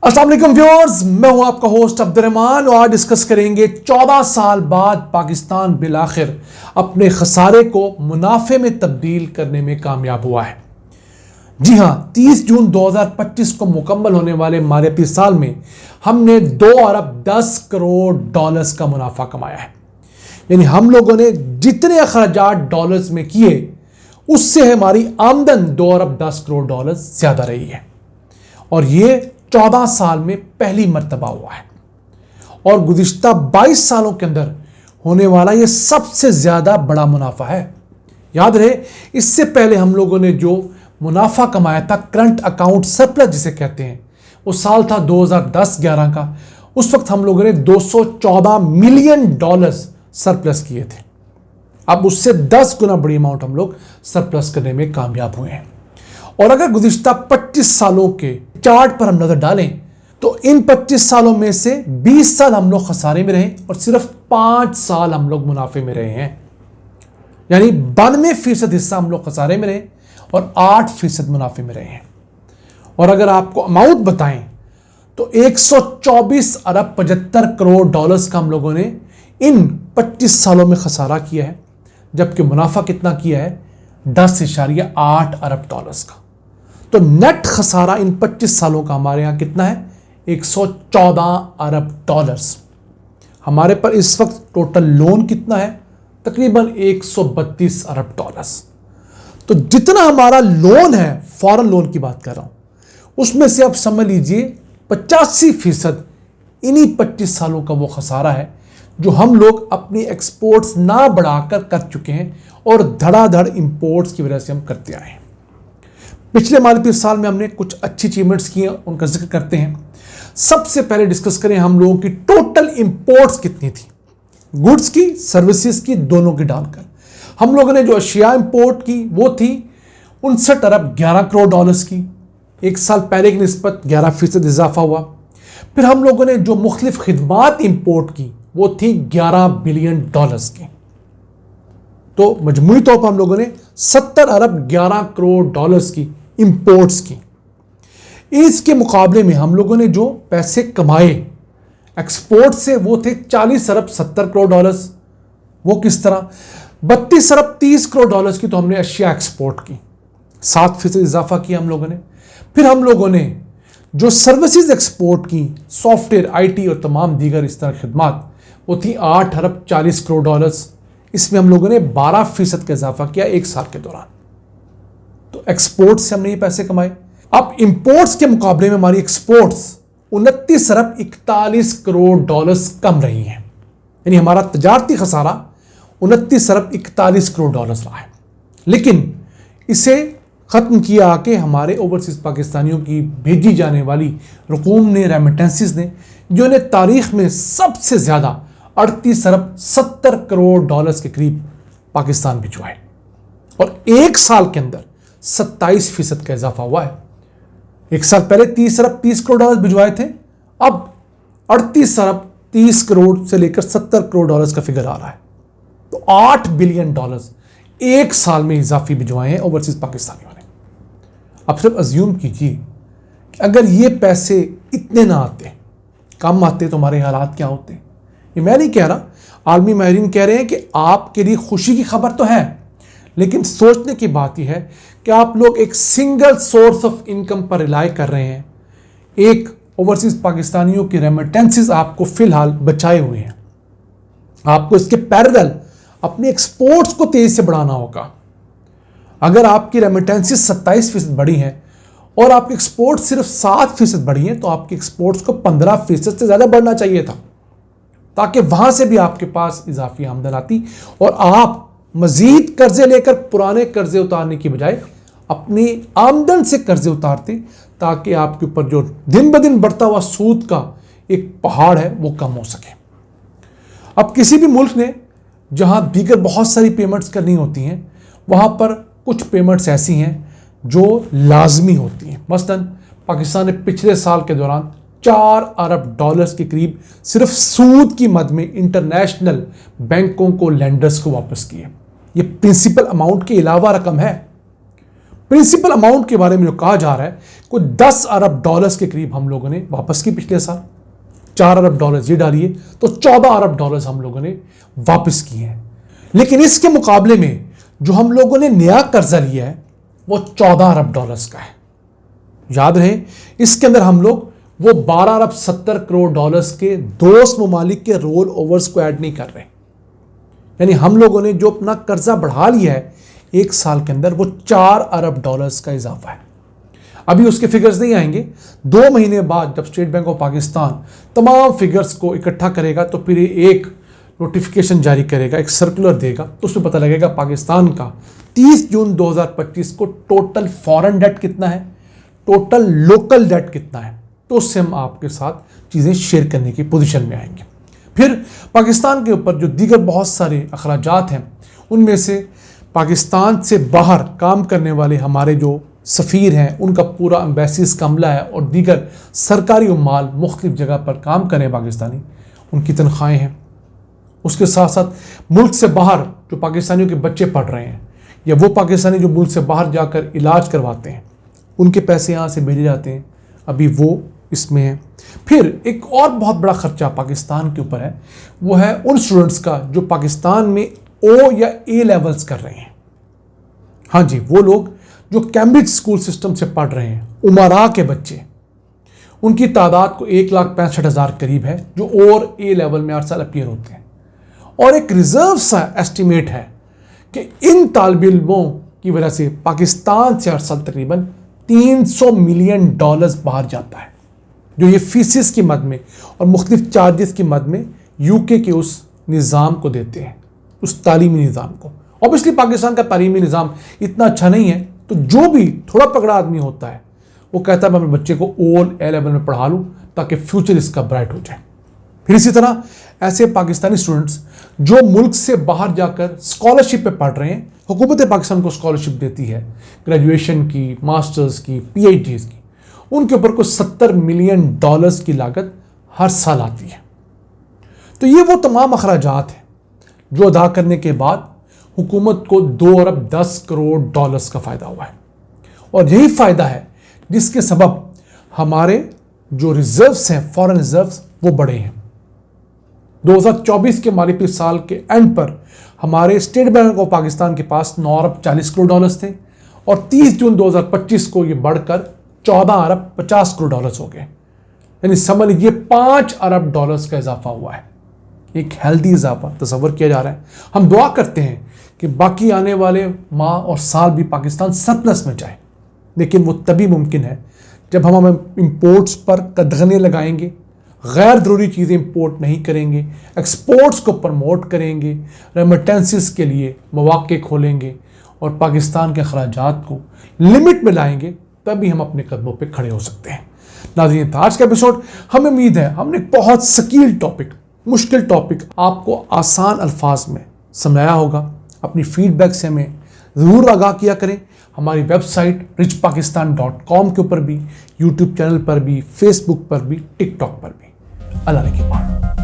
अस्सलाम वालेकुम व्यूअर्स, मैं हूं आपका होस्ट अब्दुर्रहमान और आज डिस्कस करेंगे 14 साल बाद पाकिस्तान बिलाखिर अपने खसारे को मुनाफे में तब्दील करने में कामयाब हुआ है। जी हां, 30 जून 2025 को मुकम्मल होने वाले मालियाती साल में हमने 2 अरब 10 करोड़ डॉलर्स का मुनाफा कमाया है। यानी हम लोगों ने जितने अखराजात डॉलर्स में किए उससे हमारी आमदन 2 अरब 10 करोड़ डॉलर्स ज़्यादा रही है और ये 14 साल में पहली मर्तबा हुआ है और गुज़िश्ता 22 सालों के अंदर होने वाला ये सबसे ज़्यादा बड़ा मुनाफा है। याद रहे, इससे पहले हम लोगों ने जो मुनाफा कमाया था, करंट अकाउंट सरप्लस जिसे कहते हैं, वो साल था 2010-11 का। उस वक्त हम लोगों ने 214 मिलियन डॉलर्स सरप्लस किए थे। अब उससे 10 गुना बड़ी अमाउंट हम लोग सरप्लस करने में कामयाब हुए हैं। और अगर गुज़िश्ता 25 सालों के चार्ट पर हम नजर डालें तो इन 25 सालों में से 20 साल हम लोग खसारे में रहे और सिर्फ 5 साल हम लोग मुनाफे में रहे हैं। यानी 92% हिस्सा हम लोग खसारे में रहे और 8% मुनाफे में रहे हैं। और अगर आपको अमाउंट बताएं तो 124 अरब 75 करोड़ डॉलर्स का हम लोगों ने इन 25 सालों में खसारा किया है, जबकि मुनाफा कितना किया है, 10.8 अरब डॉलर्स का। तो नेट खसारा इन 25 सालों का हमारे यहाँ कितना है, 114 अरब डॉलर्स। हमारे पर इस वक्त टोटल लोन कितना है, तकरीबन 132 अरब डॉलर्स। तो जितना हमारा लोन है, फॉरेन लोन की बात कर रहा हूं, उसमें से आप समझ लीजिए 85% इन्हीं 25 सालों का वो खसारा है जो हम लोग अपनी एक्सपोर्ट्स ना बढ़ाकर कर चुके हैं और धड़ाधड़ इंपोर्ट्स की वजह से हम करते आए हैं। पिछले मालियाती साल में हमने कुछ अच्छी अचीवमेंट्स की हैं, उनका जिक्र करते हैं। सबसे पहले डिस्कस करें हम लोगों की टोटल इंपोर्ट्स कितनी थी, गुड्स की, सर्विसेज की, दोनों की डालकर। हम लोगों ने जो अशिया इंपोर्ट की वो थी 59 अरब 11 करोड़ डॉलर्स की। एक साल पहले की निस्बत 11% इजाफा हुआ। फिर हम लोगों ने जो मुख्तलिफ खिदमात इंपोर्ट की वो थी 11 बिलियन डॉलर्स की। तो मजमूई तौर पर हम लोगों ने 70 अरब 11 करोड़ डॉलर्स की इंपोर्ट्स की। इसके मुकाबले में हम लोगों ने जो पैसे कमाए एक्सपोर्ट से वो थे 40 अरब 70 करोड़ डॉलर्स। वो किस तरह, 32 अरब 30 करोड़ डॉलर्स की तो हमने अशिया एक्सपोर्ट की, 7% इजाफा किया हम लोगों ने। फिर हम लोगों ने जो सर्विसेज एक्सपोर्ट की, सॉफ्टवेयर, IT और तमाम दीगर इस तरह खिदमात, वो थी 8 अरब 40 करोड़ डॉलर्स। इसमें हम लोगों ने 12% का इजाफा किया एक साल के दौरान। तो एक्सपोर्ट से हमने ये पैसे कमाए। अब इंपोर्ट्स के मुकाबले में हमारी एक्सपोर्ट्स 29 अरब 41 करोड़ डॉलर्स कम रही हैं। यानी हमारा तजारती खसारा 29 अरब 41 करोड़ डॉलर्स रहा है। लेकिन इसे ख़त्म किया कि हमारे ओवरसीज़ पाकिस्तानियों की भेजी जाने वाली रकूम ने, रेमिटेंसेस ने, जो ने तारीख में सबसे ज़्यादा 38 अरब 70 करोड़ डॉलर्स के करीब पाकिस्तान भिजवाए और एक साल के अंदर 27% का इजाफा हुआ है। एक साल पहले 30 अरब 30 करोड़ डॉलर भिजवाए थे, अब 38 अरब 30 करोड़ से लेकर 70 करोड़ डॉलर्स का फिगर आ रहा है। तो 8 बिलियन डॉलर्स एक साल में इजाफी भिजवाए हैं ओवरसीज पाकिस्तानियों ने। अब सिर्फ अज्यूम कीजिए कि अगर ये पैसे इतने ना आते, कम आते, तो हमारे हालात क्या होते। ये मैं नहीं कह रहा, आलमी माहिरीन कह रहे हैं कि आपके लिए खुशी की खबर तो है, लेकिन सोचने की बात यह है कि आप लोग एक सिंगल सोर्स ऑफ इनकम पर रिलाई कर रहे हैं। एक ओवरसीज पाकिस्तानियों की रेमिटेंसेस आपको फिलहाल बचाए हुए हैं। आपको इसके पैरेलल अपने एक्सपोर्ट्स को तेजी से बढ़ाना होगा। अगर आपकी रेमिटेंसेस 27% बढ़ी हैं और आपकी एक्सपोर्ट सिर्फ 7% बढ़ी हैं, तो आपकी एक्सपोर्ट्स को 15% से ज़्यादा बढ़ना चाहिए था, ताकि वहाँ से भी आपके पास इजाफी आमदन आती और आप मजीद कर्जे लेकर पुराने कर्जे उतारने की बजाय अपनी आमदन से कर्जे उतारते, ताकि आपके ऊपर जो दिन ब दिन बढ़ता हुआ सूद का एक पहाड़ है वो कम हो सके। अब किसी भी मुल्क ने जहां दीगर बहुत सारी पेमेंट्स करनी होती हैं, वहां पर कुछ पेमेंट्स ऐसी हैं जो लाजमी होती हैं। मसलन पाकिस्तान ने पिछले साल के दौरान 4 अरब डॉलर्स के करीब सिर्फ सूद की मद में इंटरनेशनल बैंकों को, लेंडर्स को वापस किए। ये प्रिंसिपल अमाउंट के अलावा रकम है। प्रिंसिपल अमाउंट के बारे में जो कहा जा रहा है, कुछ 10 अरब डॉलर्स के करीब हम लोगों ने वापस की पिछले साल। 4 अरब डॉलर्स ये डालिए तो 14 अरब डॉलर्स हम लोगों ने वापस किए हैं। लेकिन इसके मुकाबले में जो हम लोगों ने नया कर्जा लिया है वो 14 अरब डॉलर्स का है। याद रहे, इसके अंदर हम लोग वो 12 अरब 70 करोड़ डॉलर्स के दोस्त ममालिक के रोल ओवर्स को ऐड नहीं कर रहे। यानी हम लोगों ने जो अपना कर्जा बढ़ा लिया है एक साल के अंदर, वो 4 अरब डॉलर्स का इजाफा है। अभी उसके फिगर्स नहीं आएंगे। 2 महीने बाद जब स्टेट बैंक ऑफ पाकिस्तान तमाम फिगर्स को इकट्ठा करेगा तो फिर एक नोटिफिकेशन जारी करेगा, एक सर्कुलर देगा, तो उसमें पता लगेगा पाकिस्तान का 30 जून 2025 को टोटल फॉरेन डेट कितना है, टोटल लोकल डेट कितना है। तो उससे हम आपके साथ चीज़ें शेयर करने की पोजीशन में आएंगे। फिर पाकिस्तान के ऊपर जो दीगर बहुत सारे अखराजात हैं, उनमें से पाकिस्तान से बाहर काम करने वाले हमारे जो सफ़ीर हैं, उनका पूरा एम्बेसीज का अमला है और दीगर सरकारी उम्माल मुख्तलिफ जगह पर काम करें पाकिस्तानी, उनकी तनख्वाहें हैं। उसके साथ साथ मुल्क से बाहर जो पाकिस्तानियों के बच्चे पढ़ रहे हैं या वो पाकिस्तानी जो मुल्क से बाहर जाकर इलाज करवाते हैं, उनके पैसे यहाँ से भेजे जाते हैं, अभी वो इसमें है। फिर एक और बहुत बड़ा खर्चा पाकिस्तान के ऊपर है, वो है उन स्टूडेंट्स का जो पाकिस्तान में ओ या ए लेवल्स कर रहे हैं। हाँ जी, वो लोग जो कैम्ब्रिज स्कूल सिस्टम से पढ़ रहे हैं, उमरा के बच्चे, उनकी तादाद को 1,65,000 करीब है जो और ए लेवल में हर साल अपीयर होते हैं। और एक रिजर्व सा एस्टिमेट है कि इन तालिब इल्मों की वजह से पाकिस्तान से हर साल तकरीबन 300 मिलियन डॉलर्स बाहर जाता है, जो ये फीसिस की मद में और मुख्तलिफ चार्जेस की मद में यूके के उस निज़ाम को देते हैं, उस तालीमी निज़ाम को। ऑब्वियसली पाकिस्तान का तालीमी निज़ाम इतना अच्छा नहीं है, तो जो भी थोड़ा तगड़ा आदमी होता है वो कहता है मैं अपने बच्चे को ओल ए लेवल में पढ़ा लूँ ताकि फ्यूचर इसका ब्राइट हो जाए। फिर इसी तरह ऐसे पाकिस्तानी स्टूडेंट्स जो मुल्क से बाहर जाकर स्कॉलरशिप पे पढ़ रहे हैं, हुकूमत पाकिस्तान को स्कॉलरशिप देती है ग्रेजुएशन की, मास्टर्स की, PhDs की, उनके ऊपर कुछ 70 मिलियन डॉलर्स की लागत हर साल आती है। तो ये वो तमाम अखराजात हैं जो अदा करने के बाद हुकूमत को 2 अरब 10 करोड़ डॉलर्स का फ़ायदा हुआ है। और यही फ़ायदा है जिसके सबब हमारे जो रिजर्व्स हैं, फॉरेन रिजर्व्स, वो बढ़े हैं। 2024 के माली साल के एंड पर हमारे स्टेट बैंक ऑफ पाकिस्तान के पास 9 अरब 40 करोड़ डॉलर्स थे और 30 जून 2025 को ये बढ़कर 14 अरब 50 करोड़ डॉलर्स हो गए। यानी समझ लीजिए 5 अरब डॉलर्स का इजाफा हुआ है। एक हेल्दी इजाफा तस्वर किया जा रहा है। हम दुआ करते हैं कि बाकी आने वाले माह और साल भी पाकिस्तान सरप्लस में जाए, लेकिन वो तभी मुमकिन है जब हम इंपोर्ट्स पर कदगने लगाएंगे, गैर ज़रूरी चीज़ें इंपोर्ट नहीं करेंगे, एक्सपोर्ट्स को प्रमोट करेंगे, रेमिटेंसेस के लिए मौके खोलेंगे और पाकिस्तान के अखराजात को लिमिट में लाएंगे, तभी हम अपने कदमों पे खड़े हो सकते हैं। नाज़रीन, आज का एपिसोड, हमें उम्मीद है हमने एक बहुत सकील टॉपिक, मुश्किल टॉपिक आपको आसान अल्फाज में समझाया होगा। अपनी फीडबैक से हमें ज़रूर आगाह किया करें। हमारी वेबसाइट richpakistan.com के ऊपर भी, यूट्यूब चैनल पर भी, फेसबुक पर भी, टिकटॉक पर भी। अल्लाह ने की बात।